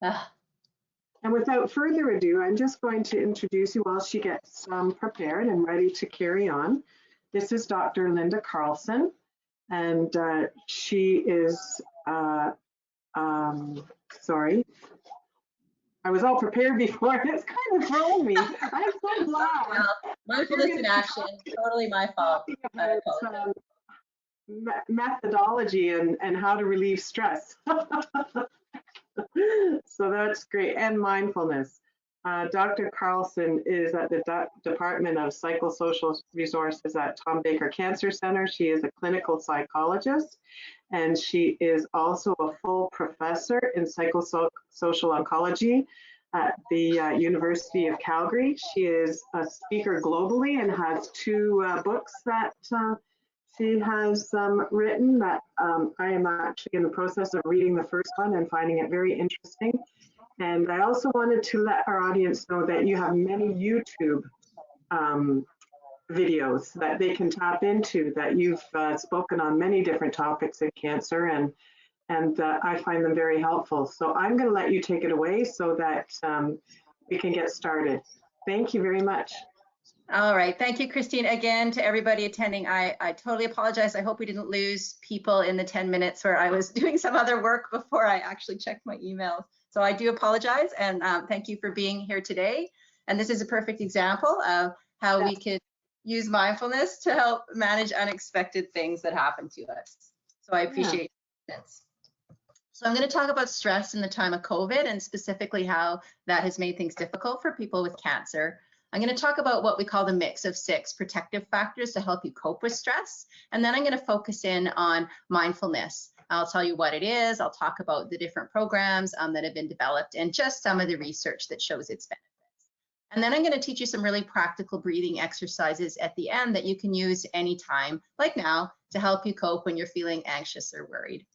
Ah, And without further ado, I'm just going to introduce you while she gets prepared and ready to carry on. This is Dr. Linda Carlson, and she is, sorry, I was all prepared before, and it's kind of thrown me. I'm so glad. well, mindfulness in action, totally my fault. I About apologize. methodology and how to relieve stress. So that's great. And mindfulness. Dr. Carlson is at the Department of Psychosocial Resources at Tom Baker Cancer Center. She is a clinical psychologist, and she is also a full professor in psychosocial oncology at the University of Calgary. She is a speaker globally and has two books that she has written that I am actually in the process of reading the first one and finding it very interesting. And I also wanted to let our audience know that you have many YouTube videos that they can tap into, that you've spoken on many different topics in cancer, and I find them very helpful. So I'm going to let you take it away so that we can get started. Thank you very much. All right, thank you, Christine. Again, to everybody attending, I totally apologize. I hope we didn't lose people in the 10 minutes where I was doing some other work before I actually checked my emails. So I do apologize, and thank you for being here today. And this is a perfect example of how we could use mindfulness to help manage unexpected things that happen to us. So I appreciate this. So I'm going to talk about stress in the time of COVID, and specifically how that has made things difficult for people with cancer. I'm going to talk about what we call the mix of 6 protective factors to help you cope with stress. And then I'm going to focus in on mindfulness. I'll tell you what it is. I'll talk about the different programs that have been developed and just some of the research that shows its benefits. And then I'm going to teach you some really practical breathing exercises at the end that you can use anytime, like now, to help you cope when you're feeling anxious or worried.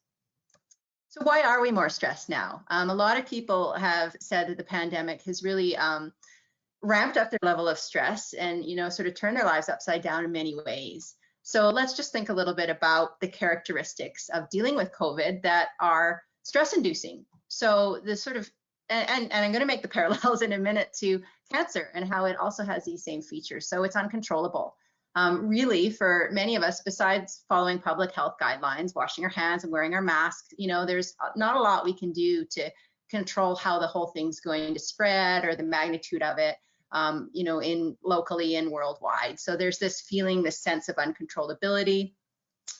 So why are we more stressed now? A lot of people have said that the pandemic has really ramped up their level of stress and, sort of turned their lives upside down in many ways. So let's just think a little bit about the characteristics of dealing with COVID that are stress inducing. So the sort of, and I'm going to make the parallels in a minute to cancer and how it also has these same features. So it's uncontrollable. Really, for many of us, besides following public health guidelines, washing our hands and wearing our masks, there's not a lot we can do to control how the whole thing's going to spread or the magnitude of it, in locally and worldwide. So there's this feeling, this sense of uncontrollability.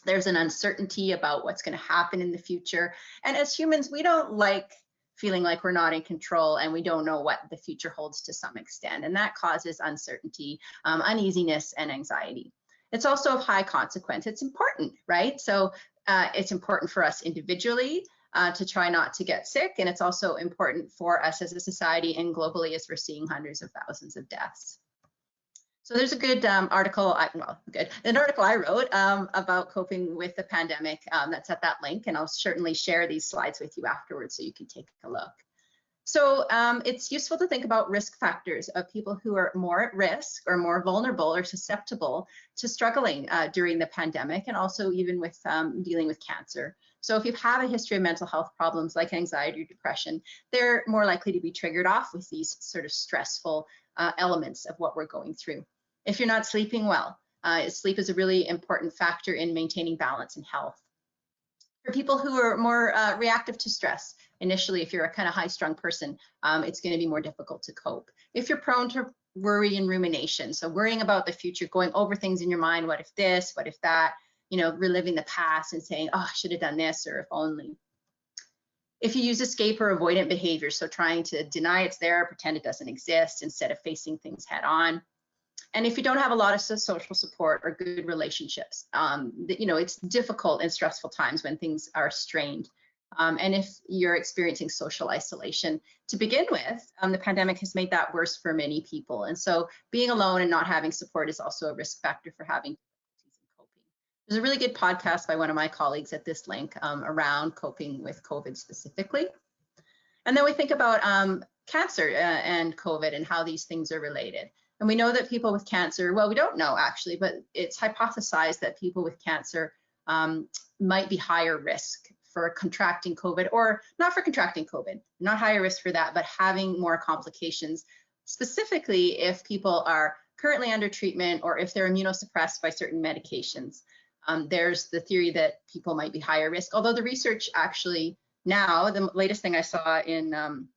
There's an uncertainty about what's going to happen in the future. And as humans, we don't like feeling like we're not in control and we don't know what the future holds to some extent. And that causes uncertainty, uneasiness, and anxiety. It's also of high consequence. It's important, right? So it's important for us individually to try not to get sick. And it's also important for us as a society and globally as we're seeing hundreds of thousands of deaths. So there's a good article, an article I wrote about coping with the pandemic that's at that link, and I'll certainly share these slides with you afterwards so you can take a look. So it's useful to think about risk factors of people who are more at risk or more vulnerable or susceptible to struggling during the pandemic, and also even with dealing with cancer. So if you have a history of mental health problems like anxiety or depression, they're more likely to be triggered off with these sort of stressful elements of what we're going through. If you're not sleeping well, sleep is a really important factor in maintaining balance and health. For people who are more reactive to stress, initially, if you're a kind of high-strung person, it's going to be more difficult to cope. If you're prone to worry and rumination, so worrying about the future, going over things in your mind, what if this, what if that, reliving the past and saying, oh, I should have done this, or if only. If you use escape or avoidant behavior, so trying to deny it's there, pretend it doesn't exist instead of facing things head on. And if you don't have a lot of social support or good relationships, it's difficult in stressful times when things are strained. And if you're experiencing social isolation to begin with, the pandemic has made that worse for many people. And so being alone and not having support is also a risk factor for having difficulties in coping. There's a really good podcast by one of my colleagues at this link around coping with COVID specifically. And then we think about cancer and COVID and how these things are related. And we know that people with cancer, well, we don't know actually, but it's hypothesized that people with cancer might be higher risk for contracting COVID, or not for contracting COVID, not higher risk for that, but having more complications, specifically if people are currently under treatment or if they're immunosuppressed by certain medications. There's the theory that people might be higher risk, although the research actually now, the latest thing I saw in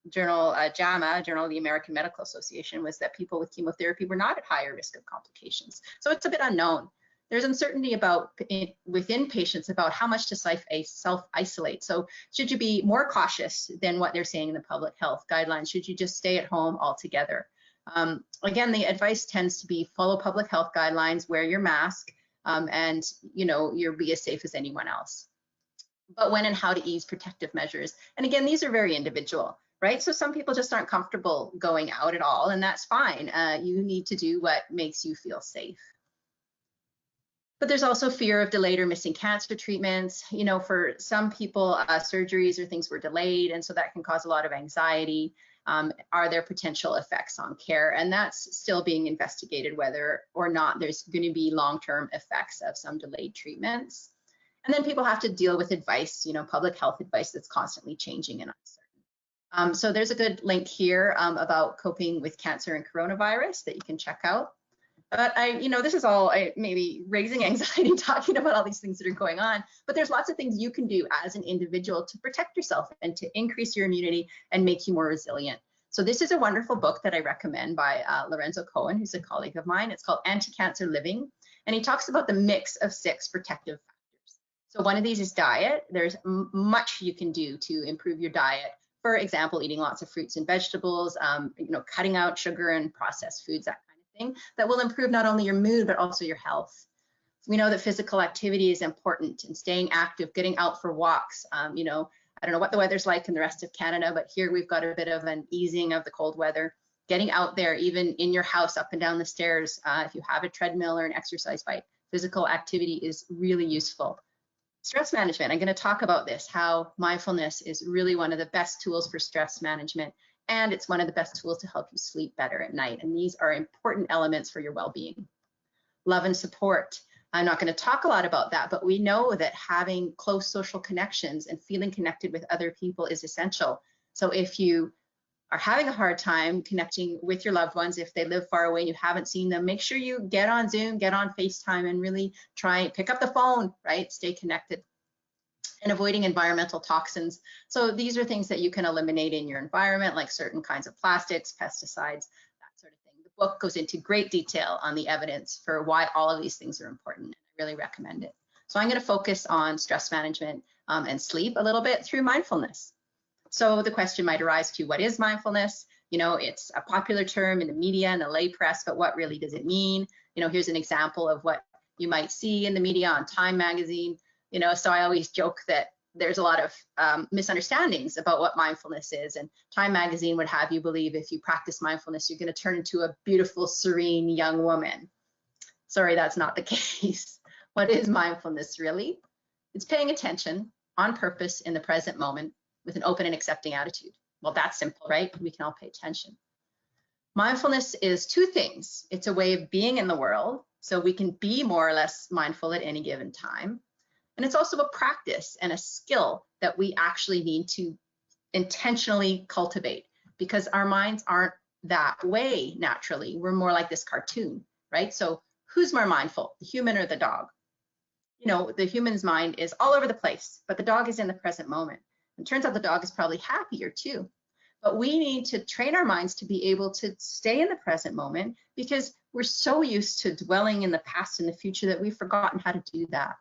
journal JAMA, Journal of the American Medical Association, was that people with chemotherapy were not at higher risk of complications. So it's a bit unknown. There's uncertainty within patients about how much to self-isolate. So should you be more cautious than what they're saying in the public health guidelines? Should you just stay at home altogether? Again, the advice tends to be follow public health guidelines, wear your mask, and you'll be as safe as anyone else. But when and how to ease protective measures. And again, these are very individual, right? So some people just aren't comfortable going out at all, and that's fine. You need to do what makes you feel safe. But there's also fear of delayed or missing cancer treatments. For some people, surgeries or things were delayed, and so that can cause a lot of anxiety. Are there potential effects on care? And that's still being investigated, whether or not there's going to be long-term effects of some delayed treatments. And then people have to deal with advice, public health advice that's constantly changing and uncertain. So there's a good link here about coping with cancer and coronavirus that you can check out. But this is all maybe raising anxiety talking about all these things that are going on, but there's lots of things you can do as an individual to protect yourself and to increase your immunity and make you more resilient. So this is a wonderful book that I recommend by Lorenzo Cohen, who's a colleague of mine. It's called Anti-Cancer Living, and he talks about the mix of 6 protective factors. So one of these is diet. There's much you can do to improve your diet. For example, eating lots of fruits and vegetables, cutting out sugar and processed foods, that kind of thing, that will improve not only your mood, but also your health. We know that physical activity is important, and staying active, getting out for walks. I don't know what the weather's like in the rest of Canada, but here we've got a bit of an easing of the cold weather. Getting out there, even in your house, up and down the stairs, if you have a treadmill or an exercise bike, physical activity is really useful. Stress management, I'm going to talk about this, how mindfulness is really one of the best tools for stress management, and it's one of the best tools to help you sleep better at night. And these are important elements for your well-being. Love and support. I'm not going to talk a lot about that, but we know that having close social connections and feeling connected with other people is essential. So if you are having a hard time connecting with your loved ones, if they live far away and you haven't seen them, make sure you get on Zoom, get on FaceTime, and really try, pick up the phone, right? Stay connected. And avoiding environmental toxins. So these are things that you can eliminate in your environment, like certain kinds of plastics, pesticides, that sort of thing. The book goes into great detail on the evidence for why all of these things are important. I really recommend it. So I'm going to focus on stress management and sleep a little bit through mindfulness. So the question might arise to, what is mindfulness? It's a popular term in the media and the lay press, but what really does it mean? Here's an example of what you might see in the media on Time magazine. So I always joke that there's a lot of misunderstandings about what mindfulness is, and Time magazine would have you believe if you practice mindfulness, you're going to turn into a beautiful, serene young woman. Sorry, that's not the case. What is mindfulness really? It's paying attention on purpose in the present moment with an open and accepting attitude. Well, that's simple, right? We can all pay attention. Mindfulness is 2 things. It's a way of being in the world, so we can be more or less mindful at any given time. And it's also a practice and a skill that we actually need to intentionally cultivate, because our minds aren't that way naturally. We're more like this cartoon, right? So who's more mindful, the human or the dog? The human's mind is all over the place, but the dog is in the present moment. And it turns out the dog is probably happier too. But we need to train our minds to be able to stay in the present moment, because we're so used to dwelling in the past and the future that we've forgotten how to do that.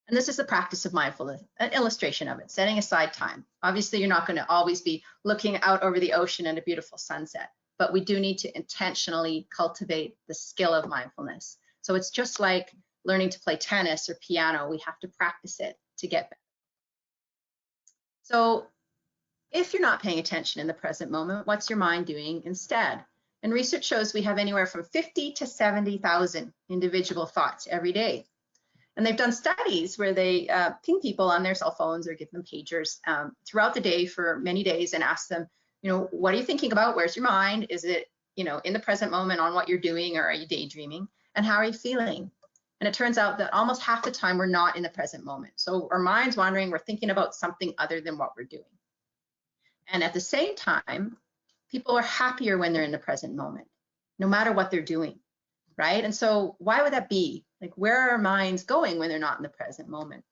And this is the practice of mindfulness, an illustration of it, setting aside time. Obviously, you're not going to always be looking out over the ocean and a beautiful sunset, but we do need to intentionally cultivate the skill of mindfulness. So it's just like learning to play tennis or piano. We have to practice it to get better. So if you're not paying attention in the present moment, what's your mind doing instead? And research shows we have anywhere from 50 to 70,000 individual thoughts every day. And they've done studies where they ping people on their cell phones or give them pagers throughout the day for many days and ask them, what are you thinking about? Where's your mind? Is it, in the present moment on what you're doing, or are you daydreaming? And how are you feeling? And it turns out that almost half the time we're not in the present moment. So our mind's wandering, we're thinking about something other than what we're doing. And at the same time, people are happier when they're in the present moment, no matter what they're doing, right? And so why would that be? Like, where are our minds going when they're not in the present moment?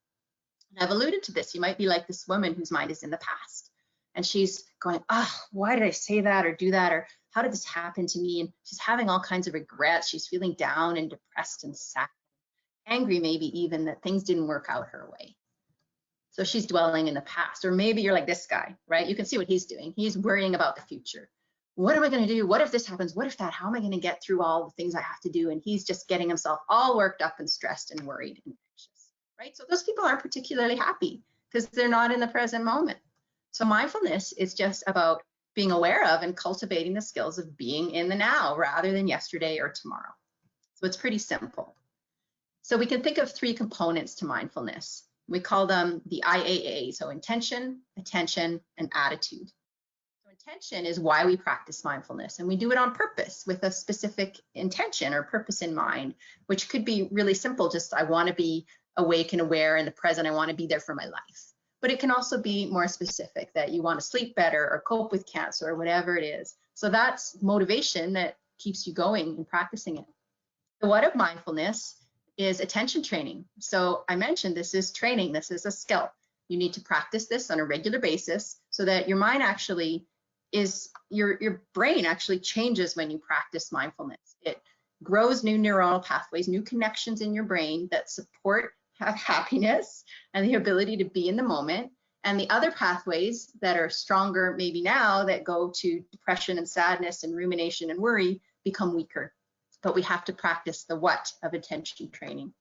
And I've alluded to this. You might be like this woman whose mind is in the past. And she's going, oh, why did I say that or do that? Or how did this happen to me? And she's having all kinds of regrets. She's feeling down and depressed and sad, angry maybe even that things didn't work out her way. So she's dwelling in the past. Or maybe you're like this guy, right? You can see what he's doing. He's worrying about the future. What am I going to do? What if this happens? What if that? How am I going to get through all the things I have to do? And he's just getting himself all worked up and stressed and worried and anxious, right? So those people aren't particularly happy because they're not in the present moment. So mindfulness is just about being aware of and cultivating the skills of being in the now rather than yesterday or tomorrow. So it's pretty simple. So we can think of 3 components to mindfulness. We call them the IAA, so intention, attention, and attitude. So intention is why we practice mindfulness, and we do it on purpose with a specific intention or purpose in mind, which could be really simple, just I want to be awake and aware in the present, I want to be there for my life. But it can also be more specific, that you want to sleep better or cope with cancer or whatever it is. So that's motivation that keeps you going and practicing it. The what of mindfulness is attention training. So I mentioned this is training, this is a skill. You need to practice this on a regular basis so that your mind actually is, your brain actually changes when you practice mindfulness. It grows new neuronal pathways, new connections in your brain that support happiness and the ability to be in the moment. And the other pathways that are stronger maybe now that go to depression and sadness and rumination and worry become weaker. But we have to practice the what of attention training.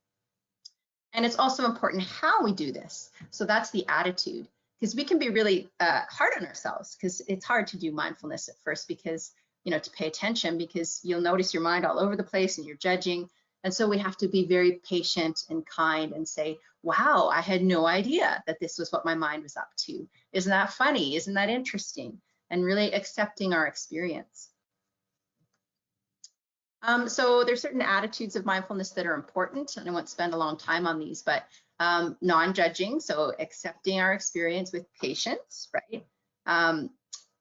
And it's also important how we do this. So that's the attitude, because we can be really hard on ourselves, because it's hard to do mindfulness at first because, to pay attention, because you'll notice your mind all over the place and you're judging. And so we have to be very patient and kind and say, wow, I had no idea that this was what my mind was up to. Isn't that funny? Isn't that interesting? And really accepting our experience. So there's certain attitudes of mindfulness that are important, and I won't spend a long time on these, but non-judging, so accepting our experience with patience, right?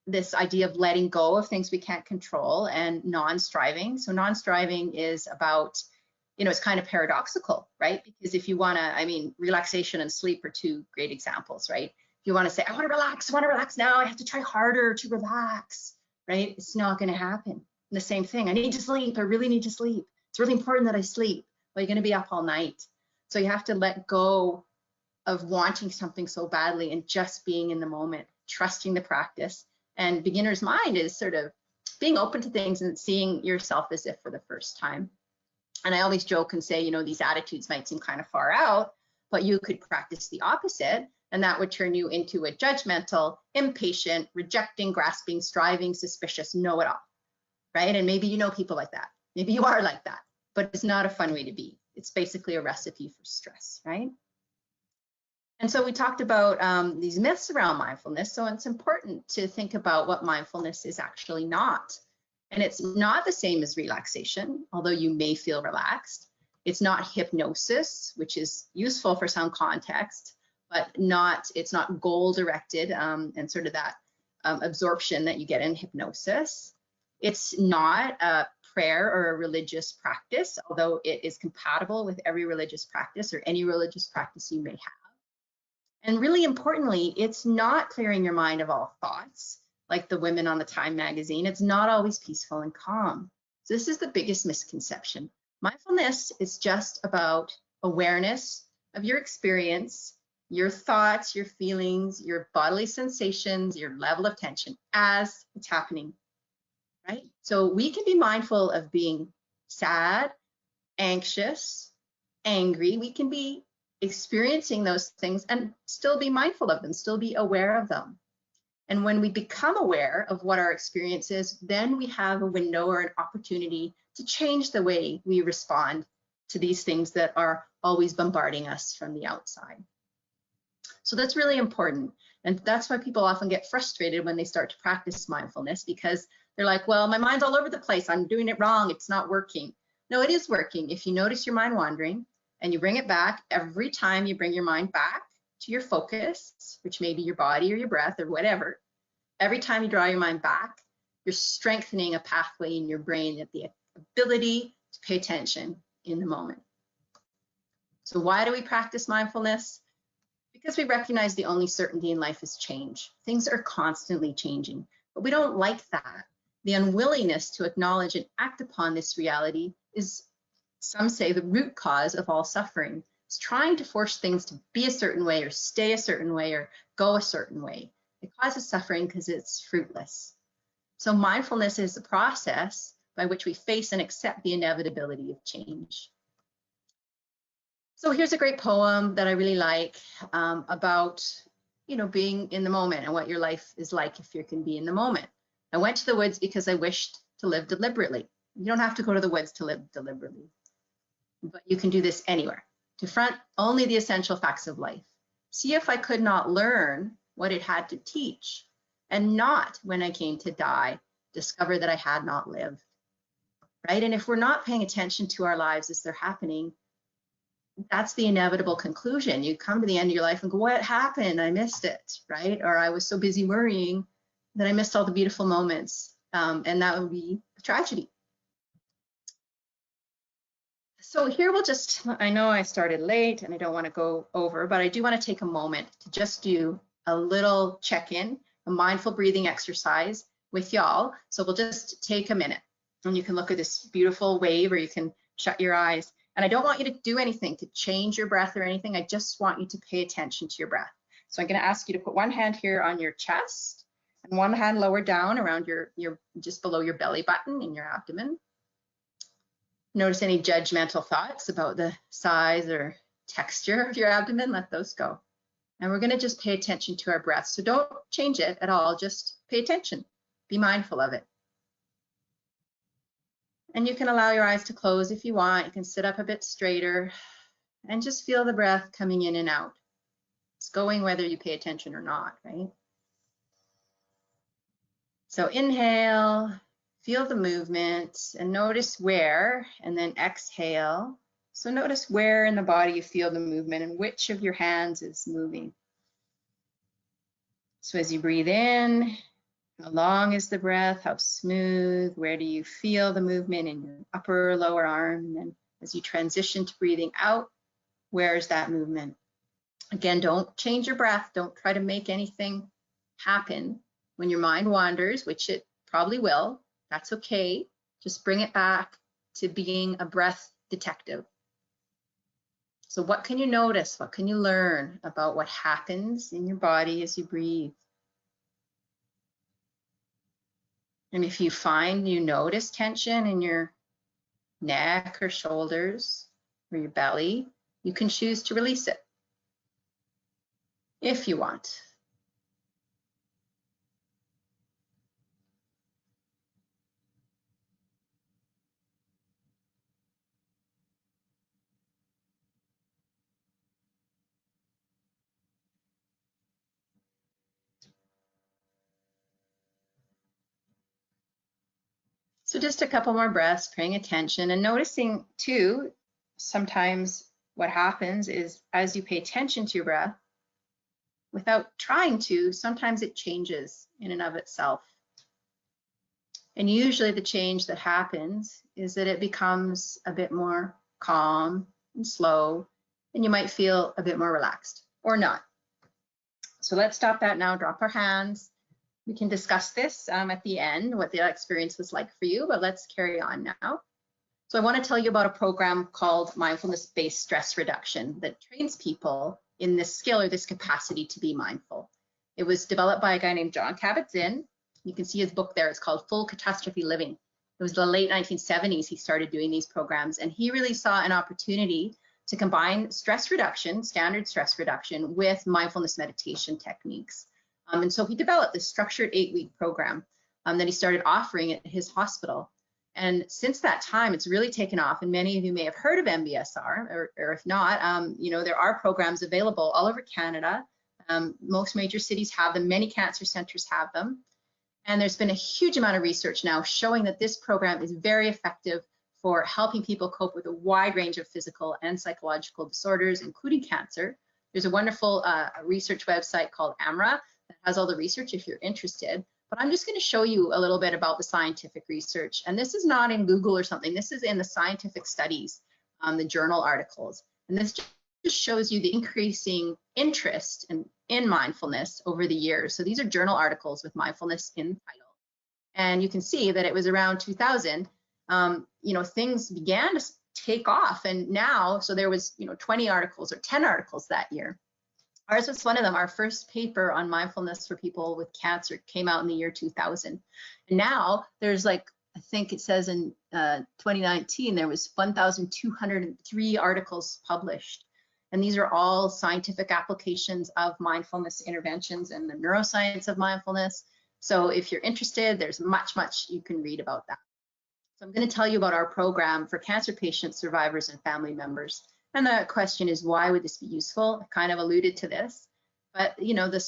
This idea of letting go of things we can't control, and non-striving. So non-striving is about, it's kind of paradoxical, right? Because if you want to, relaxation and sleep are 2 great examples, right? If you want to say, I want to relax now, I have to try harder to relax, right? It's not going to happen. The same thing, I need to sleep, I really need to sleep. It's really important that I sleep. Well, you're going to be up all night. So you have to let go of wanting something so badly and just being in the moment, trusting the practice. And beginner's mind is sort of being open to things and seeing yourself as if for the first time. And I always joke and say, these attitudes might seem kind of far out, but you could practice the opposite, and that would turn you into a judgmental, impatient, rejecting, grasping, striving, suspicious, know-it-all. Right? And maybe you know people like that. Maybe you are like that, but it's not a fun way to be. It's basically a recipe for stress, right? And so we talked about these myths around mindfulness. So it's important to think about what mindfulness is actually not. And it's not the same as relaxation, although you may feel relaxed. It's not hypnosis, which is useful for some context, but it's not goal-directed and sort of that absorption that you get in hypnosis. It's not a prayer or a religious practice, although it is compatible with every religious practice or any religious practice you may have. And really importantly, it's not clearing your mind of all thoughts, like the women on the Time magazine. It's not always peaceful and calm. So this is the biggest misconception. Mindfulness is just about awareness of your experience, your thoughts, your feelings, your bodily sensations, your level of tension as it's happening. Right? So we can be mindful of being sad, anxious, angry. We can be experiencing those things and still be mindful of them, still be aware of them. And when we become aware of what our experience is, then we have a window or an opportunity to change the way we respond to these things that are always bombarding us from the outside. So that's really important. And that's why people often get frustrated when they start to practice mindfulness, because they're like, well, my mind's all over the place. I'm doing it wrong. It's not working. No, it is working. If you notice your mind wandering, and you bring it back every time you bring your mind back to your focus, which may be your body or your breath or whatever. Every time you draw your mind back, you're strengthening a pathway in your brain that the ability to pay attention in the moment. So why do we practice mindfulness? Because we recognize the only certainty in life is change. Things are constantly changing, but we don't like that. The unwillingness to acknowledge and act upon this reality is, some say, the root cause of all suffering. It's trying to force things to be a certain way or stay a certain way or go a certain way. It causes suffering because it's fruitless. So mindfulness is the process by which we face and accept the inevitability of change. So here's a great poem that I really like about, being in the moment and what your life is like if you can be in the moment. I went to the woods because I wished to live deliberately. You don't have to go to the woods to live deliberately, but you can do this anywhere. To front only the essential facts of life. See if I could not learn what it had to teach, and not, when I came to die, discover that I had not lived. Right? And if we're not paying attention to our lives as they're happening, that's the inevitable conclusion. You come to the end of your life and go, what happened? I missed it, right? Or I was so busy worrying that I missed all the beautiful moments. And that would be a tragedy. So here we'll just, I know I started late and I don't want to go over, but I do want to take a moment to just do a little check-in, a mindful breathing exercise with y'all. So we'll just take a minute and you can look at this beautiful wave, or you can shut your eyes. And I don't want you to do anything to change your breath or anything. I just want you to pay attention to your breath. So I'm going to ask you to put one hand here on your chest and one hand lower down around your just below your belly button in your abdomen. Notice any judgmental thoughts about the size or texture of your abdomen. Let those go. And we're going to just pay attention to our breath. So don't change it at all. Just pay attention. Be mindful of it. And you can allow your eyes to close if you want. You can sit up a bit straighter and just feel the breath coming in and out. It's going whether you pay attention or not, right? So inhale, feel the movement and notice where, and then exhale. So notice where in the body you feel the movement and which of your hands is moving. So as you breathe in, how long is the breath? How smooth? Where do you feel the movement in your upper or lower arm? And then as you transition to breathing out, where is that movement? Again, don't change your breath. Don't try to make anything happen. When your mind wanders, which it probably will, that's okay. Just bring it back to being a breath detective. So what can you notice? What can you learn about what happens in your body as you breathe? And if you find you notice tension in your neck or shoulders or your belly, you can choose to release it if you want. So just a couple more breaths, paying attention and noticing too, sometimes what happens is as you pay attention to your breath, without trying to, sometimes it changes in and of itself. And usually the change that happens is that it becomes a bit more calm and slow, and you might feel a bit more relaxed or not. So let's stop that now, drop our hands. We can discuss this at the end, what the experience was like for you, but let's carry on now. So I want to tell you about a program called Mindfulness-Based Stress Reduction that trains people in this skill or this capacity to be mindful. It was developed by a guy named Jon Kabat-Zinn. You can see his book there. It's called Full Catastrophe Living. It was the late 1970s he started doing these programs, and he really saw an opportunity to combine stress reduction, standard stress reduction, with mindfulness meditation techniques. And so he developed this structured 8-week program that he started offering at his hospital. And since that time, it's really taken off. And many of you may have heard of MBSR, or if not, there are programs available all over Canada. Most major cities have them. Many cancer centers have them. And there's been a huge amount of research now showing that this program is very effective for helping people cope with a wide range of physical and psychological disorders, including cancer. There's a wonderful research website called AMRA that has all the research if you're interested. But I'm just going to show you a little bit about the scientific research. And this is not in Google or something. This is in the scientific studies, the journal articles. And this just shows you the increasing interest in mindfulness over the years. So these are journal articles with mindfulness in the title. And you can see that it was around 2000, things began to take off. And now, so there was, 20 articles or 10 articles that year. Ours was one of them. Our first paper on mindfulness for people with cancer came out in the year 2000. And now there's I think it says in 2019, there was 1,203 articles published. And these are all scientific applications of mindfulness interventions and the neuroscience of mindfulness. So if you're interested, there's much you can read about that. So I'm going to tell you about our program for cancer patients, survivors, and family members. And the question is, why would this be useful? I kind of alluded to this, but the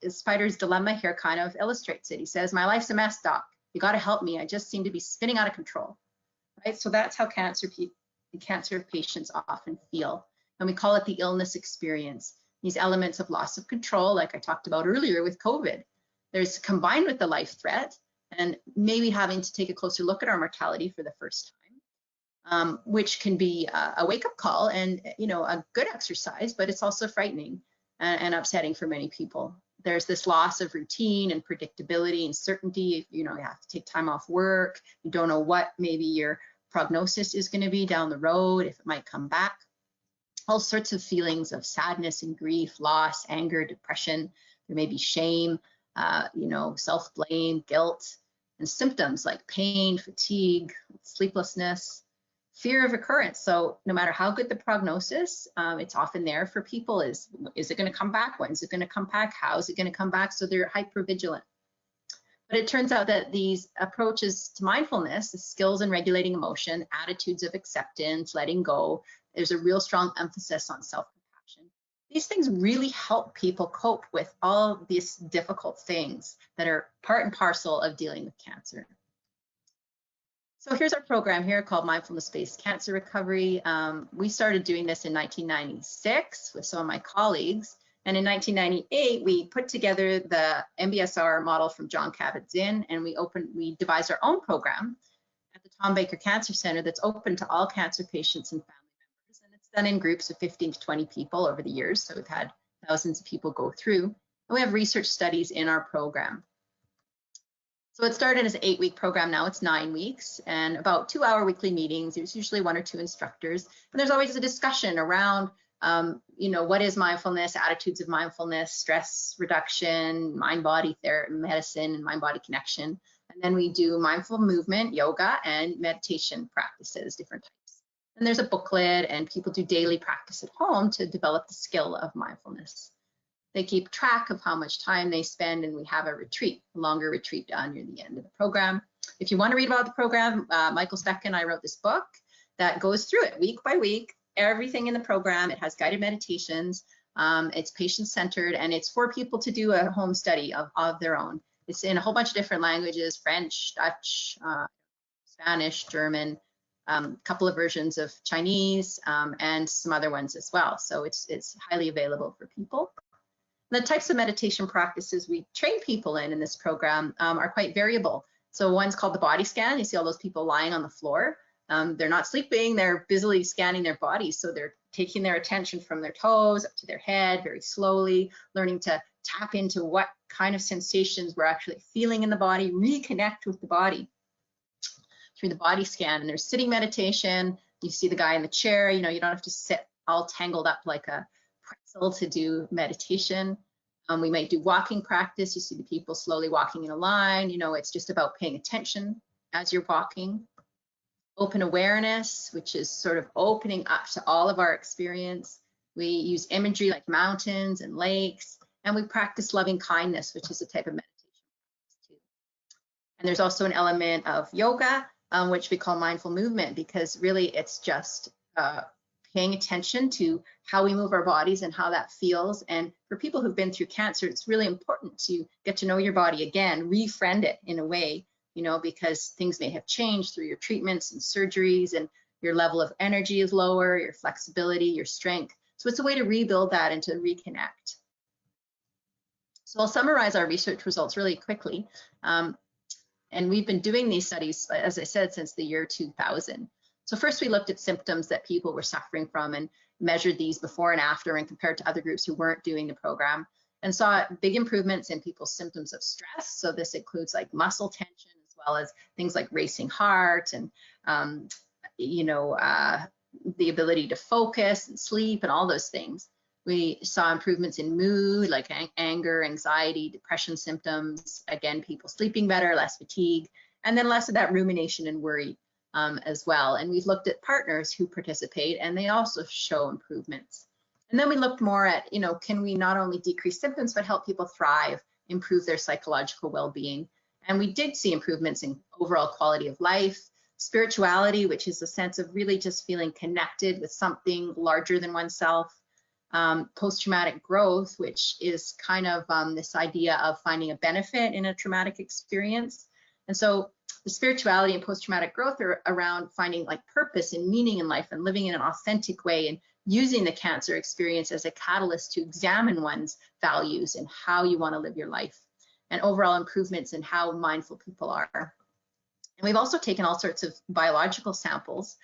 spider's dilemma here kind of illustrates it. He says, my life's a mess, doc. You got to help me. I just seem to be spinning out of control, right? So that's how cancer patients often feel. And we call it the illness experience. These elements of loss of control, like I talked about earlier with COVID, there's combined with the life threat and maybe having to take a closer look at our mortality for the first time, which can be a wake-up call and a good exercise, but it's also frightening and upsetting for many people. There's this loss of routine and predictability and certainty. You have to take time off work. You don't know what maybe your prognosis is going to be down the road, if it might come back. All sorts of feelings of sadness and grief, loss, anger, depression. There may be shame, self-blame, guilt, and symptoms like pain, fatigue, sleeplessness, fear of recurrence. So no matter how good the prognosis, it's often there for people is it going to come back? When's it going to come back? How is it going to come back? So they're hypervigilant. But it turns out that these approaches to mindfulness, the skills in regulating emotion, attitudes of acceptance, letting go, there's a real strong emphasis on self-compassion. These things really help people cope with all these difficult things that are part and parcel of dealing with cancer. So here's our program here called Mindfulness-Based Cancer Recovery. We started doing this in 1996 with some of my colleagues. And in 1998, we put together the MBSR model from John Kabat-Zinn, and we devised our own program at the Tom Baker Cancer Center that's open to all cancer patients and family members. And it's done in groups of 15 to 20 people over the years. So we've had thousands of people go through. And we have research studies in our program. So it started as an 8-week program. Now it's 9 weeks and about 2-hour weekly meetings. There's usually 1 or 2 instructors. And there's always a discussion around what is mindfulness, attitudes of mindfulness, stress reduction, mind-body medicine, and mind-body connection. And then we do mindful movement, yoga, and meditation practices, different types. And there's a booklet, and people do daily practice at home to develop the skill of mindfulness. They keep track of how much time they spend, and we have a longer retreat near the end of the program. If you want to read about the program, Michael Speck and I wrote this book that goes through it week by week, everything in the program. It has guided meditations. It's patient-centered, and it's for people to do a home study of their own. It's in a whole bunch of different languages: French, Dutch, Spanish, German, couple of versions of Chinese, and some other ones as well. So it's highly available for people. The types of meditation practices we train people in this program are quite variable. So one's called the body scan. You see all those people lying on the floor. They're not sleeping, they're busily scanning their bodies. So they're taking their attention from their toes up to their head very slowly, learning to tap into what kind of sensations we're actually feeling in the body, reconnect with the body through the body scan. And there's sitting meditation. You see the guy in the chair, you don't have to sit all tangled up like a pretzel to do meditation. We might do walking practice. You see the people slowly walking in a line. It's just about paying attention as you're walking. Open awareness, which is sort of opening up to all of our experience. We use imagery like mountains and lakes, and we practice loving kindness, which is a type of meditation practice too. And there's also an element of yoga, which we call mindful movement, because really it's just paying attention to how we move our bodies and how that feels. And for people who've been through cancer, it's really important to get to know your body again, refriend it in a way because things may have changed through your treatments and surgeries, and your level of energy is lower, your flexibility, your strength. So it's a way to rebuild that and to reconnect. So I'll summarize our research results really quickly. And we've been doing these studies, as I said, since the year 2000. So first we looked at symptoms that people were suffering from and measured these before and after and compared to other groups who weren't doing the program, and saw big improvements in people's symptoms of stress. So this includes like muscle tension, as well as things like racing heart and, the ability to focus and sleep and all those things. We saw improvements in mood, like anger, anxiety, depression symptoms. Again, people sleeping better, less fatigue, and then less of that rumination and worry as well. And we've looked at partners who participate, and they also show improvements. And then we looked more at, can we not only decrease symptoms, but help people thrive, improve their psychological well-being. And we did see improvements in overall quality of life, spirituality, which is a sense of really just feeling connected with something larger than oneself, post-traumatic growth, which is kind of this idea of finding a benefit in a traumatic experience. And so the spirituality and post-traumatic growth are around finding like purpose and meaning in life and living in an authentic way, and using the cancer experience as a catalyst to examine one's values and how you want to live your life, and overall improvements in how mindful people are. And we've also taken all sorts of biological samples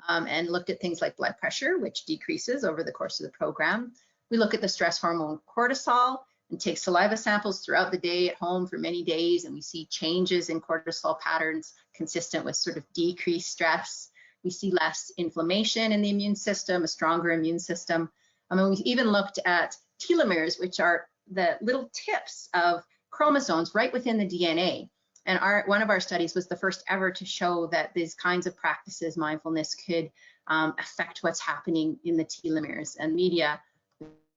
and looked at things like blood pressure, which decreases over the course of the program. We look at the stress hormone cortisol and take saliva samples throughout the day at home for many days, and we see changes in cortisol patterns consistent with sort of decreased stress. We see less inflammation in the immune system, a stronger immune system. We've even looked at telomeres, which are the little tips of chromosomes right within the DNA. And one of our studies was the first ever to show that these kinds of practices, mindfulness, could affect what's happening in the telomeres. And media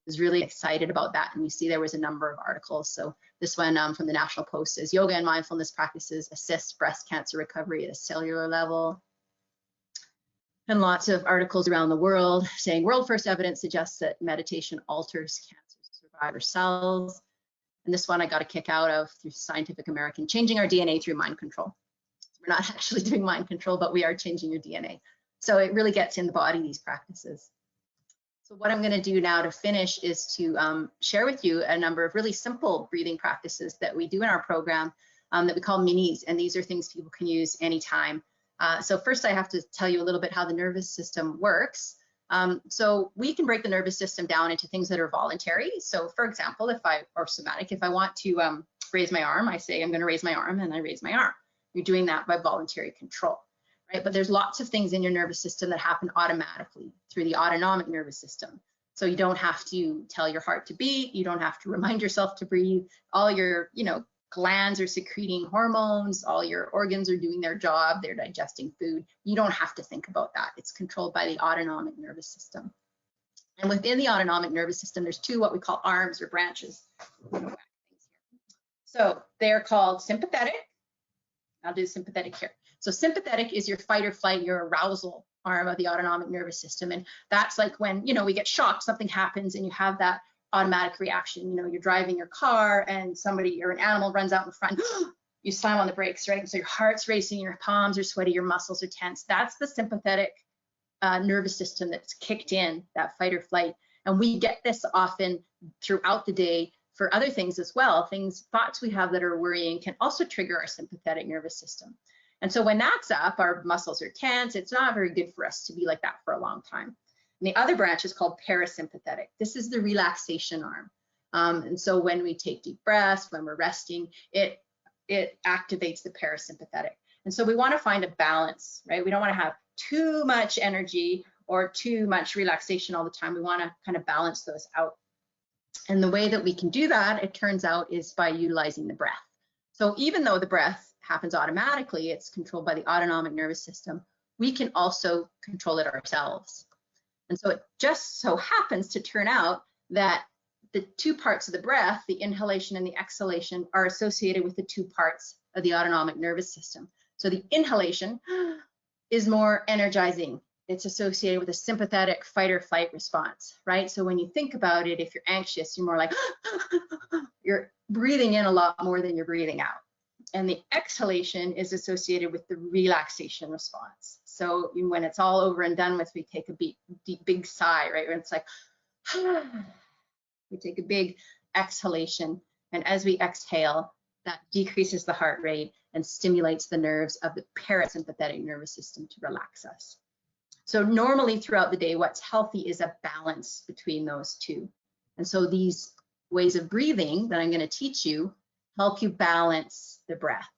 was really excited about that. And you see there was a number of articles. So this one from the National Post says, yoga and mindfulness practices assist breast cancer recovery at a cellular level. And lots of articles around the world saying world first evidence suggests that meditation alters cancer survivor cells. And this one I got a kick out of through Scientific American, changing our DNA through mind control. We're not actually doing mind control, but we are changing your DNA. So it really gets in the body, these practices. So what I'm going to do now to finish is to share with you a number of really simple breathing practices that we do in our program that we call minis. And these are things people can use anytime. So first I have to tell you a little bit how the nervous system works. So we can break the nervous system down into things that are voluntary. So for example, or somatic, if I want to raise my arm, I say I'm going to raise my arm, and I raise my arm. You're doing that by voluntary control, right? But there's lots of things in your nervous system that happen automatically through the autonomic nervous system. So you don't have to tell your heart to beat. You don't have to remind yourself to breathe. All your, glands are secreting hormones. All your organs are doing their job. They're digesting food. You don't have to think about that. It's controlled by the autonomic nervous system. And within the autonomic nervous system, there's two what we call arms or branches. So they're called sympathetic. I'll do sympathetic here. So sympathetic is your fight or flight, your arousal arm of the autonomic nervous system. And that's like when, we get shocked, something happens and you have that automatic reaction. You're driving your car and somebody or an animal runs out in front, you slam on the brakes, right? So your heart's racing, your palms are sweaty, your muscles are tense. That's the sympathetic nervous system that's kicked in, that fight or flight. And we get this often throughout the day for other things as well. Thoughts we have that are worrying can also trigger our sympathetic nervous system. And so when that's up, our muscles are tense. It's not very good for us to be like that for a long time. And the other branch is called parasympathetic. This is the relaxation arm. And so when we take deep breaths, when we're resting, it activates the parasympathetic. And so we want to find a balance, right? We don't want to have too much energy or too much relaxation all the time. We want to kind of balance those out. And the way that we can do that, it turns out, is by utilizing the breath. So even though the breath happens automatically, it's controlled by the autonomic nervous system, we can also control it ourselves. And so it just so happens to turn out that the two parts of the breath, the inhalation and the exhalation, are associated with the two parts of the autonomic nervous system. So the inhalation is more energizing. It's associated with a sympathetic fight or flight response, right? So when you think about it, if you're anxious, you're more like, you're breathing in a lot more than you're breathing out. And the exhalation is associated with the relaxation response. So when it's all over and done with, we take a big sigh, right? Where it's like, we take a big exhalation. And as we exhale, that decreases the heart rate and stimulates the nerves of the parasympathetic nervous system to relax us. So normally throughout the day, what's healthy is a balance between those two. And so these ways of breathing that I'm going to teach you help you balance the breath.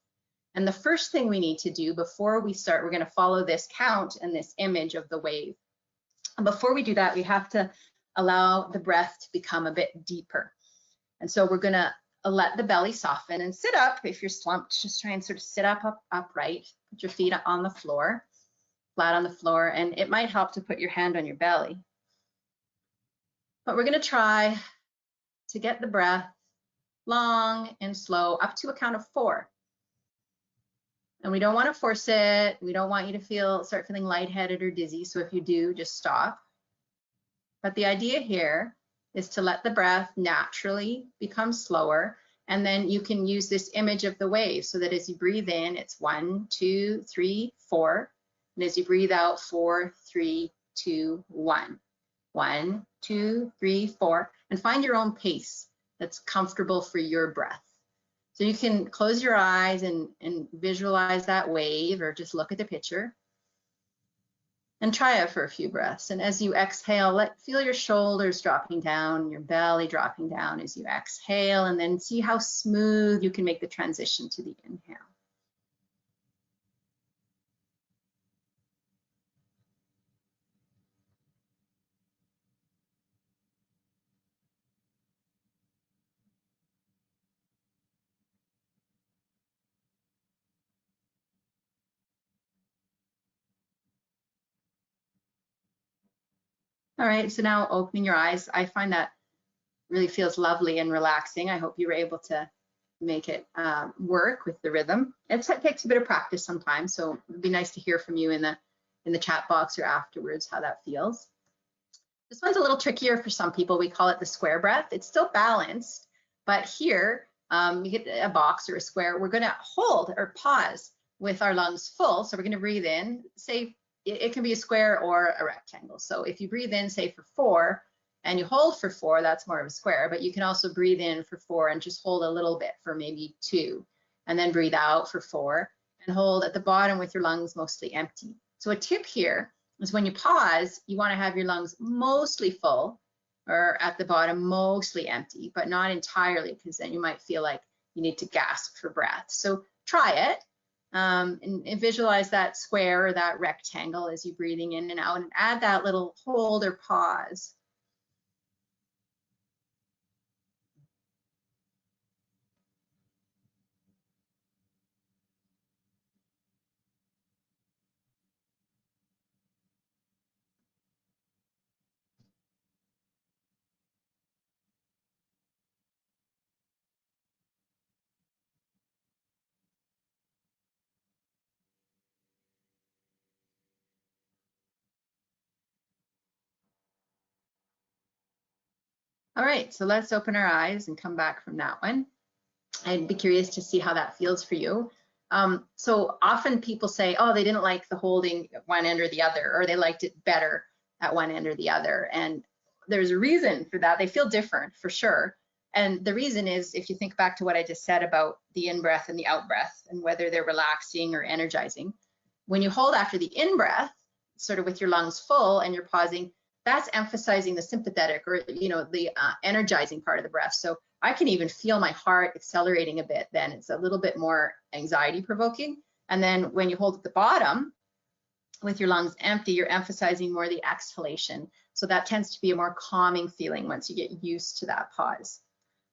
And the first thing we need to do before we start, we're going to follow this count and this image of the wave. And before we do that, we have to allow the breath to become a bit deeper. And so we're going to let the belly soften and sit up. If you're slumped, just try and sort of sit up upright. Put your feet on the floor, flat on the floor, and it might help to put your hand on your belly. But we're going to try to get the breath long and slow up to a count of 4. And we don't want to force it. We don't want you to start feeling lightheaded or dizzy. So if you do, just stop. But the idea here is to let the breath naturally become slower. And then you can use this image of the wave so that as you breathe in, it's 1, 2, 3, 4. And as you breathe out, 4, 3, 2, 1. 1, 2, 3, 4. And find your own pace that's comfortable for your breath. So you can close your eyes and visualize that wave, or just look at the picture and try it for a few breaths. And as you exhale, feel your shoulders dropping down, your belly dropping down as you exhale, and then see how smooth you can make the transition to the inhale. All right, so now opening your eyes, I find that really feels lovely and relaxing. I hope you were able to make it work with the rhythm. It takes a bit of practice sometimes, so it'd be nice to hear from you in the chat box or afterwards how that feels. This one's a little trickier for some people. We call it the square breath. It's still balanced, but here you get a box or a square. We're going to hold or pause with our lungs full. So we're going to breathe in, say it can be a square or a rectangle. So if you breathe in, say for 4, and you hold for 4, that's more of a square, but you can also breathe in for 4 and just hold a little bit for maybe 2, and then breathe out for 4 and hold at the bottom with your lungs mostly empty. So a tip here is when you pause, you want to have your lungs mostly full, or at the bottom mostly empty, but not entirely, because then you might feel like you need to gasp for breath. So try it. And visualize that square or that rectangle as you're breathing in and out, and add that little hold or pause. All right, so let's open our eyes and come back from that one. I'd be curious to see how that feels for you. So often people say, oh, they didn't like the holding at one end or the other, or they liked it better at one end or the other. And there's a reason for that. They feel different for sure. And the reason is, if you think back to what I just said about the in-breath and the out-breath and whether they're relaxing or energizing, when you hold after the in-breath, sort of with your lungs full and you're pausing, that's emphasizing the sympathetic, or the energizing part of the breath. So I can even feel my heart accelerating a bit then. It's a little bit more anxiety provoking. And then when you hold at the bottom with your lungs empty, you're emphasizing more the exhalation. So that tends to be a more calming feeling once you get used to that pause.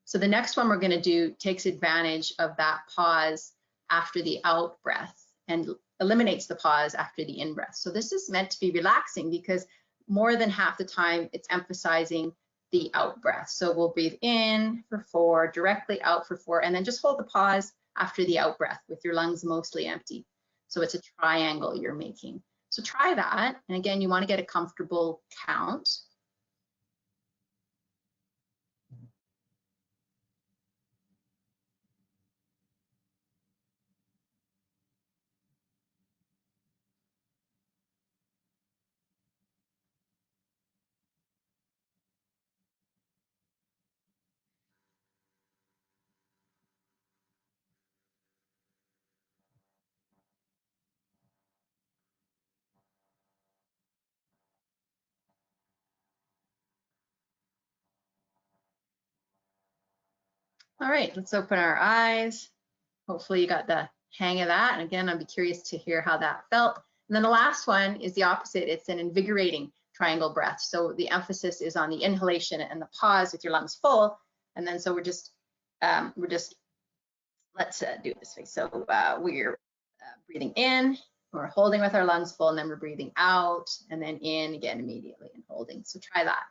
So the next one we're going to do takes advantage of that pause after the out breath and eliminates the pause after the in breath. So this is meant to be relaxing because more than half the time it's emphasizing the out breath. So we'll breathe in for 4, directly out for 4, and then just hold the pause after the out breath with your lungs mostly empty. So it's a triangle you're making. So try that. And again, you want to get a comfortable count. All right, let's open our eyes. Hopefully you got the hang of that. And again, I'd be curious to hear how that felt. And then the last one is the opposite. It's an invigorating triangle breath. So the emphasis is on the inhalation and the pause with your lungs full. And then so let's do it this way. So we're breathing in, we're holding with our lungs full, and then we're breathing out, and then in again immediately and holding. So try that.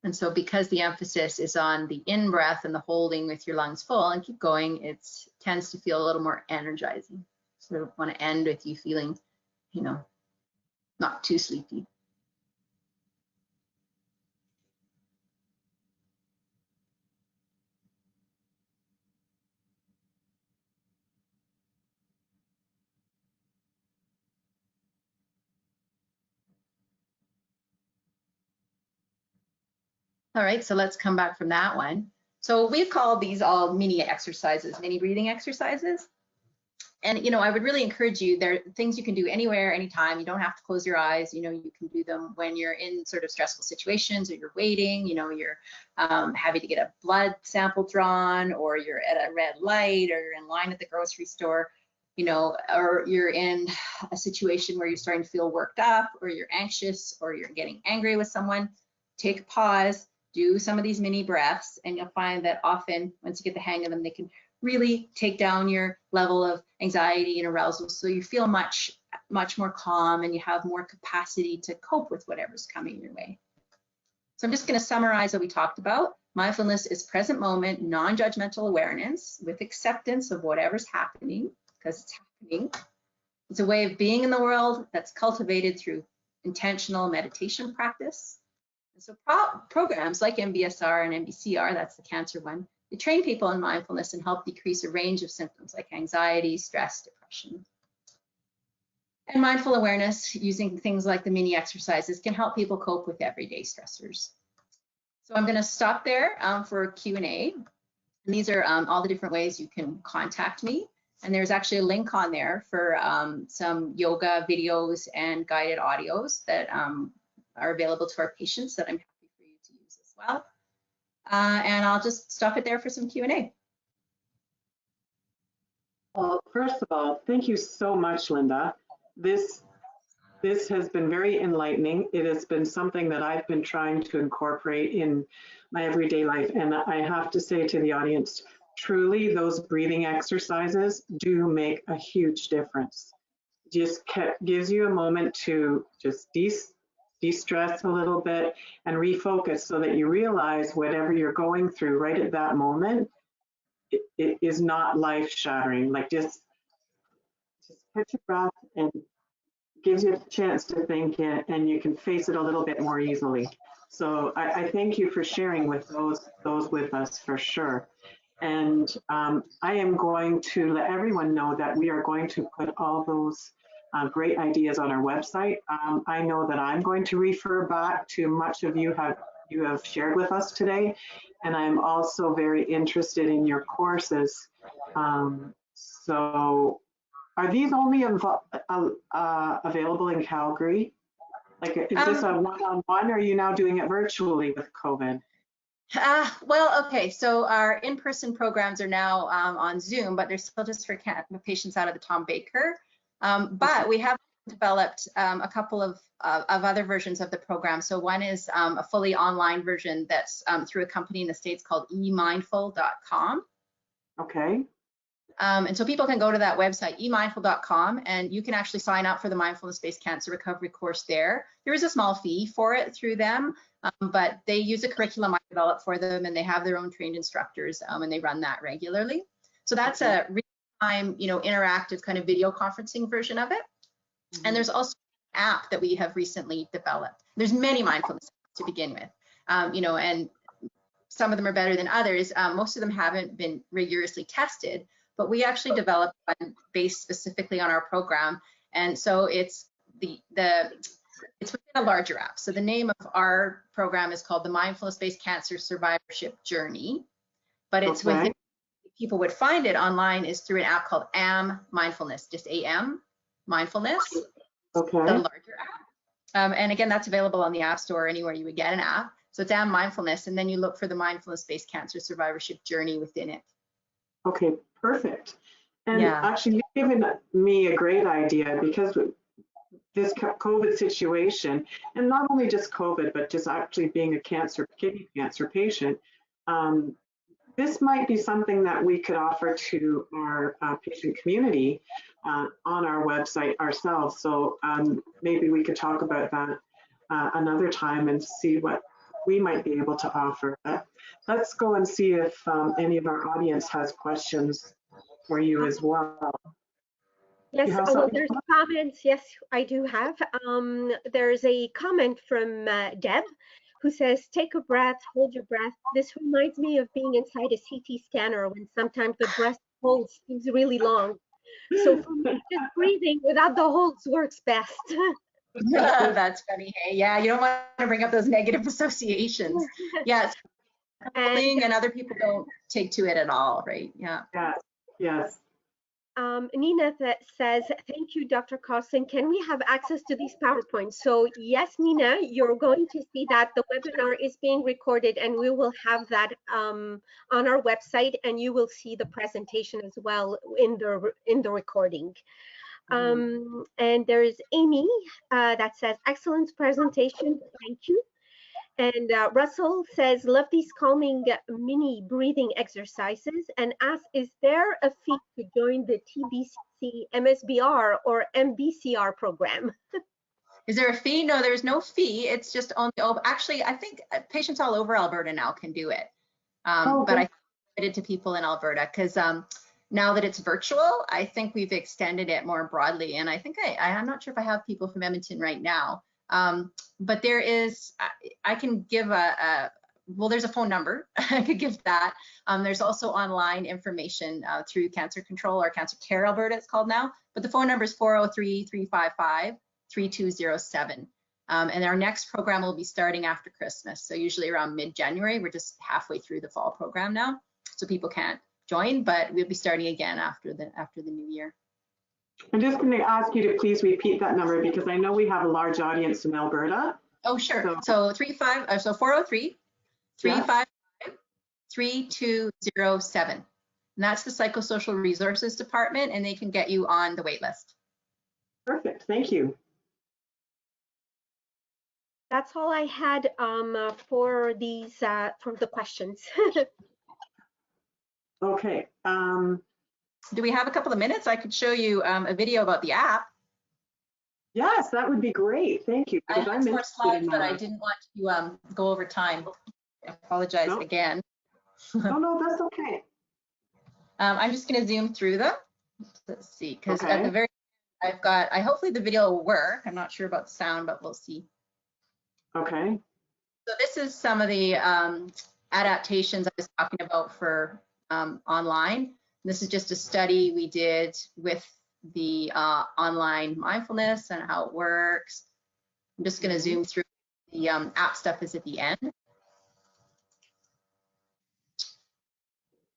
And so because the emphasis is on the in-breath and the holding with your lungs full, and keep going, it tends to feel a little more energizing. So I want to end with you feeling, not too sleepy. All right, so let's come back from that one. So we've called these all mini exercises, mini breathing exercises. And, I would really encourage you, there are things you can do anywhere, anytime. You don't have to close your eyes. You can do them when you're in sort of stressful situations, or you're waiting, you're having to get a blood sample drawn, or you're at a red light, or you're in line at the grocery store, or you're in a situation where you're starting to feel worked up, or you're anxious, or you're getting angry with someone. Take a pause, do some of these mini breaths, and you'll find that often, once you get the hang of them, they can really take down your level of anxiety and arousal, so you feel much more calm, and you have more capacity to cope with whatever's coming your way. So I'm just going to summarize what we talked about. Mindfulness is present moment, non-judgmental awareness with acceptance of whatever's happening, because it's happening. It's a way of being in the world that's cultivated through intentional meditation practice. And so programs like MBSR and MBCR, that's the cancer one, they train people in mindfulness and help decrease a range of symptoms like anxiety, stress, depression. And mindful awareness, using things like the mini exercises, can help people cope with everyday stressors. So I'm going to stop there for Q&A. And these are all the different ways you can contact me. And there's actually a link on there for some yoga videos and guided audios that are available to our patients that I'm happy for you to use as well. And I'll just stop it there for some Q&A. Well, first of all, thank you so much, Linda. This has been very enlightening. It has been something that I've been trying to incorporate in my everyday life. And I have to say to the audience, truly, those breathing exercises do make a huge difference. Just gives you a moment to just de-stress a little bit and refocus, so that you realize whatever you're going through right at that moment, it is not life-shattering. Like just catch your breath, and gives you a chance to think it, and you can face it a little bit more easily. So I thank you for sharing with those with us, for sure. And I am going to let everyone know that we are going to put all those great ideas on our website. I know that I'm going to refer back to much of you have shared with us today, and I'm also very interested in your courses. So are these only available in Calgary? Like, is this a one-on-one, or are you now doing it virtually with COVID? Well, okay, so our in-person programs are now on Zoom, but they're still just for patients out of the Tom Baker. But we have developed a couple of other versions of the program. So one is a fully online version that's through a company in the States called emindful.com. Okay. And so people can go to that website, emindful.com, and you can actually sign up for the mindfulness-based cancer recovery course there. There is a small fee for it through them, but they use a curriculum I developed for them, and they have their own trained instructors, and they run that regularly. So that's a real-time, interactive kind of video conferencing version of it. Mm-hmm. And there's also an app that we have recently developed. There's many mindfulness apps to begin with, and some of them are better than others. Most of them haven't been rigorously tested, but we actually developed one based specifically on our program. And so it's it's within a larger app. So the name of our program is called the Mindfulness-Based Cancer Survivorship Journey, but it's within people would find it online is through an app called AM Mindfulness, just AM Mindfulness, Okay. the larger app. And again, that's available on the App Store or anywhere you would get an app. So it's AM Mindfulness, and then you look for the mindfulness-based cancer survivorship journey within it. Okay, perfect. And Yeah. actually, you've given me a great idea, because this COVID situation, and not only just COVID, but just actually being a kidney cancer patient, this might be something that we could offer to our patient community on our website ourselves. So maybe we could talk about that another time and see what we might be able to offer. Let's go and see if any of our audience has questions for you as well. Yes, Well, well, there's comments. Yes, I do have. There's a comment from Deb, who says, take a breath, hold your breath. This reminds me of being inside a CT scanner when sometimes the breath hold seems really long. So for me, just breathing without the holds works best. That's funny. Hey, yeah, you don't want to bring up those negative associations. Yeah, and other people don't take to it at all, right? Yeah. Yes, yes. Nina says, thank you, Dr. Carlson. Can we have access to these PowerPoints? So yes, Nina, you're going to see that the webinar is being recorded, and we will have that on our website, and you will see the presentation as well in the recording. And there is Amy that says, excellent presentation, thank you. And Russell says, love these calming mini breathing exercises, and asks, is there a fee to join the TBCC MSBR or MBCR program? Is there a fee? No, there's no fee. It's just only, actually, I think patients all over Alberta now can do it. But I committed to people in Alberta because now that it's virtual, I think we've extended it more broadly. And I think I'm not sure if I have people from Edmonton right now. But there is, I can give well, there's a phone number. I could give that. There's also online information through Cancer Control or Cancer Care Alberta, it's called now. But the phone number is 403-355-3207. And our next program will be starting after Christmas. So usually around mid-January. We're just halfway through the fall program now. So people can't join, but we'll be starting again after the new year. I'm just going to ask you to please repeat that number, because I know we have a large audience in Alberta. Oh, sure. So 403-355-3207. And that's the Psychosocial Resources Department, and they can get you on the wait list. Perfect. Thank you. That's all I had for these for the questions. Okay. Do we have a couple of minutes? I could show you a video about the app. Yes, that would be great. Thank you. I have more slides, but I didn't want to go over time. I apologize again. No, that's okay. I'm just going to zoom through them. Let's see, because at the very end, hopefully the video will work. I'm not sure about the sound, but we'll see. Okay. So this is some of the adaptations I was talking about for online. This is just a study we did with the online mindfulness and how it works. I'm just going to zoom through. The app stuff is at the end.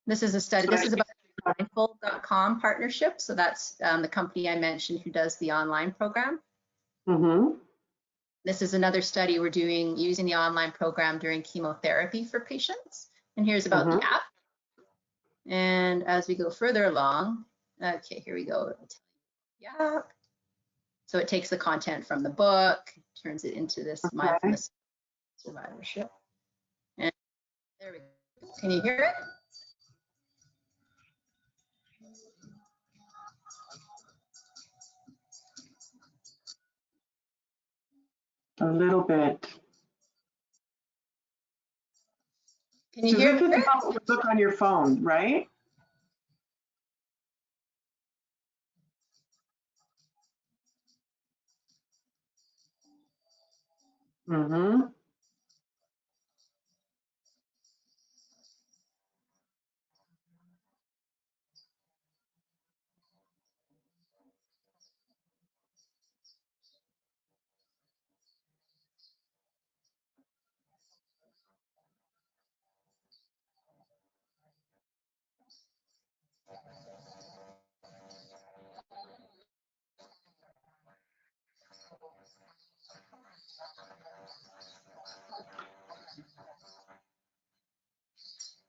This is a study. This is about the mindful.com partnership. So that's the company I mentioned who does the online program. This is another study we're doing using the online program during chemotherapy for patients. And here's about the app. And as we go further along, okay, here we go. Yeah. So it takes the content from the book, turns it into this mindfulness survivorship. And there we go. Can you hear it? A little bit. Can you hear it? This is the book on your phone, right?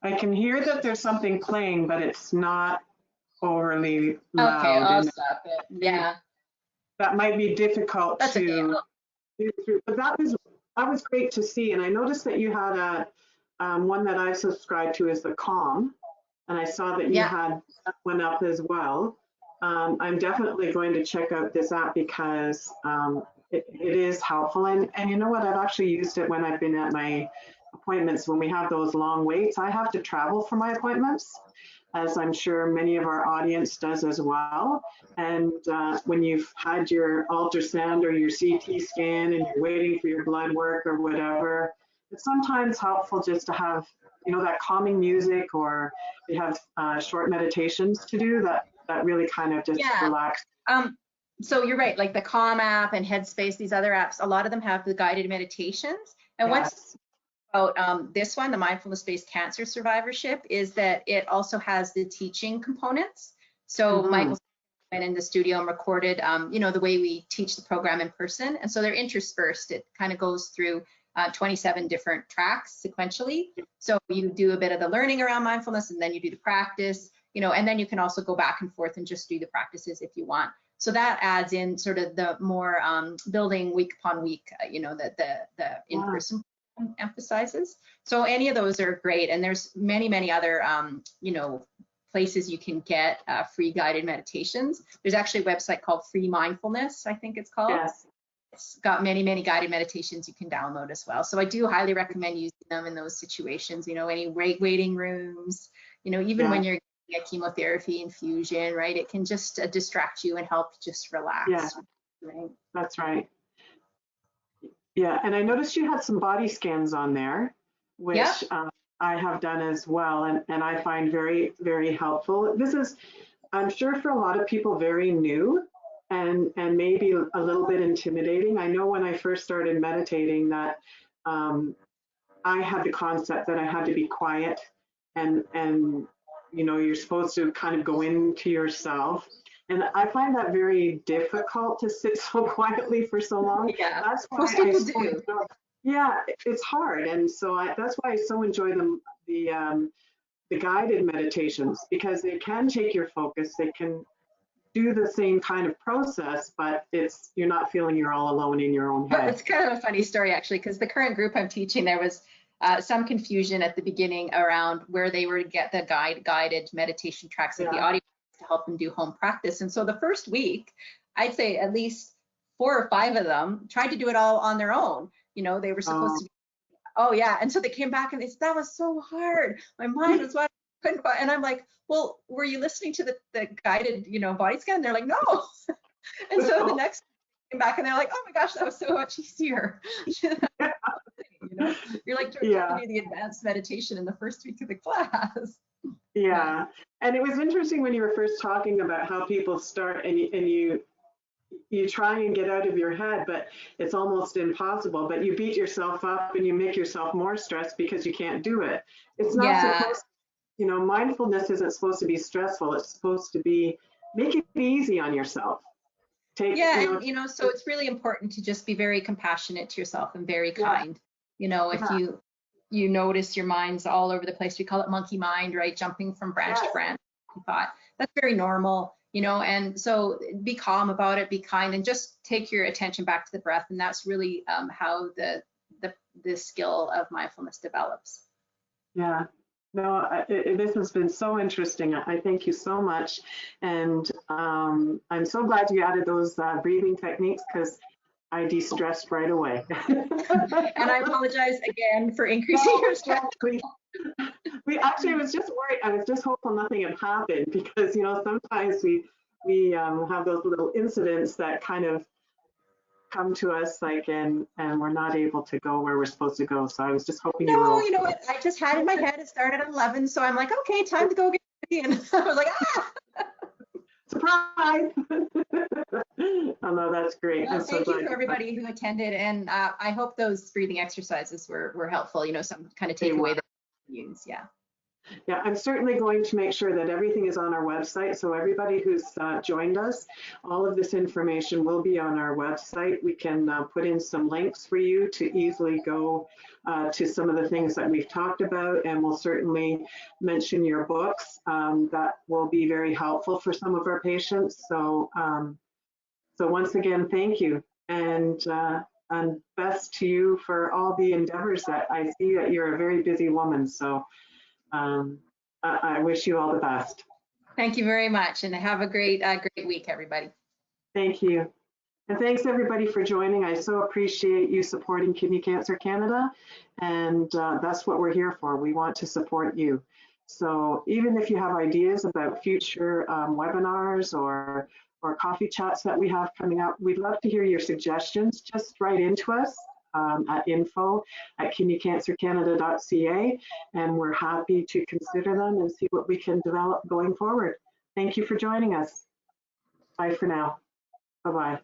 I can hear that there's something playing, but it's not overly loud. Okay, I'll And stop it. Yeah, that might be difficult that's okay. to do through, but that was great to see. And I noticed that you had one that I subscribe to is the Calm, and I saw that you Yeah. had that one up as well. I'm definitely going to check out this app because it is helpful. And you know what? I've actually used it when I've been at my appointments. When we have those long waits, I have to travel for my appointments, as I'm sure many of our audience does as well. And when you've had your ultrasound or your CT scan and you're waiting for your blood work or whatever, it's sometimes helpful just to have, that calming music, or you have short meditations to do that really kind of just relax. So you're right, like the Calm app and Headspace, these other apps, a lot of them have the guided meditations. And what's about this one, the mindfulness-based cancer survivorship, is that it also has the teaching components. So Michael went in the studio and recorded, the way we teach the program in person. And so they're interspersed. It kind of goes through 27 different tracks sequentially. So you do a bit of the learning around mindfulness, and then you do the practice, and then you can also go back and forth and just do the practices if you want. So that adds in sort of the more building week upon week, that the in-person emphasizes. So any of those are great. And there's many, many other, places you can get free guided meditations. There's actually a website called Free Mindfulness, I think it's called. Yes. It's got many, many guided meditations you can download as well. So I do highly recommend using them in those situations, any waiting rooms, even when you're getting a chemotherapy infusion, right? It can just distract you and help just relax. Yeah, right? That's right. Yeah, and I noticed you had some body scans on there, which I have done as well, and I find very, very helpful. This is, I'm sure, for a lot of people, very new and maybe a little bit intimidating. I know when I first started meditating that I had the concept that I had to be quiet and you're supposed to kind of go into yourself. And I find that very difficult to sit so quietly for so long. Yeah, that's why most people do. Yeah, it's hard, and so that's why I so enjoy the guided meditations, because they can take your focus. They can do the same kind of process, but you're not feeling you're all alone in your own head. It's kind of a funny story, actually, because the current group I'm teaching, there was some confusion at the beginning around where they were to get the guided meditation tracks at the audio to help them do home practice. And so the first week, I'd say at least 4 or 5 of them tried to do it all on their own. They were supposed to be, and so they came back and they said, that was so hard. My mind was what I couldn't, and I'm like, well, were you listening to the guided, body scan? And they're like, no. And so the next came back and they're like, oh my gosh, that was so much easier. You're like trying to do the advanced meditation in the first week of the class. Yeah, and it was interesting when you were first talking about how people start and you try and get out of your head, but it's almost impossible. But you beat yourself up and you make yourself more stressed because you can't do it. It's not supposed, mindfulness isn't supposed to be stressful. It's supposed to be make it easy on yourself. So it's really important to just be very compassionate to yourself and very kind. If you notice your mind's all over the place, we call it monkey mind, right? Jumping from branch to branch thought. That's very normal, and so be calm about it, be kind, and just take your attention back to the breath. And that's really how the skill of mindfulness develops. Yeah. No, this has been so interesting. I thank you so much. And I'm so glad you added those breathing techniques, because I de-stressed right away. And I apologize again for increasing your stress. I was just worried. I was just hopeful nothing had happened, because sometimes we have those little incidents that kind of come to us, and we're not able to go where we're supposed to go. So I was just hoping you were. You know what? I just had in my head it started at 11, so I'm like, okay, time to go get ready. And I was like, surprise! Oh no, that's great. Well, thank you for everybody who attended, and I hope those breathing exercises were helpful. Some kind of takeaway that you can use. Yeah. Yeah, I'm certainly going to make sure that everything is on our website. So everybody who's joined us, all of this information will be on our website. We can put in some links for you to easily go to some of the things that we've talked about, and we'll certainly mention your books. That will be very helpful for some of our patients. So, so once again, thank you. And best to you for all the endeavors that I see that you're a very busy woman. So I wish you all the best. Thank you very much, and have a great week, everybody. Thank you. And thanks everybody for joining. I so appreciate you supporting Kidney Cancer Canada, and that's what we're here for. We want to support you. So even if you have ideas about future webinars or coffee chats that we have coming up, we'd love to hear your suggestions. Just write into us at info@kidneycancercanada.ca, and we're happy to consider them and see what we can develop going forward. Thank you for joining us. Bye for now. Bye-bye.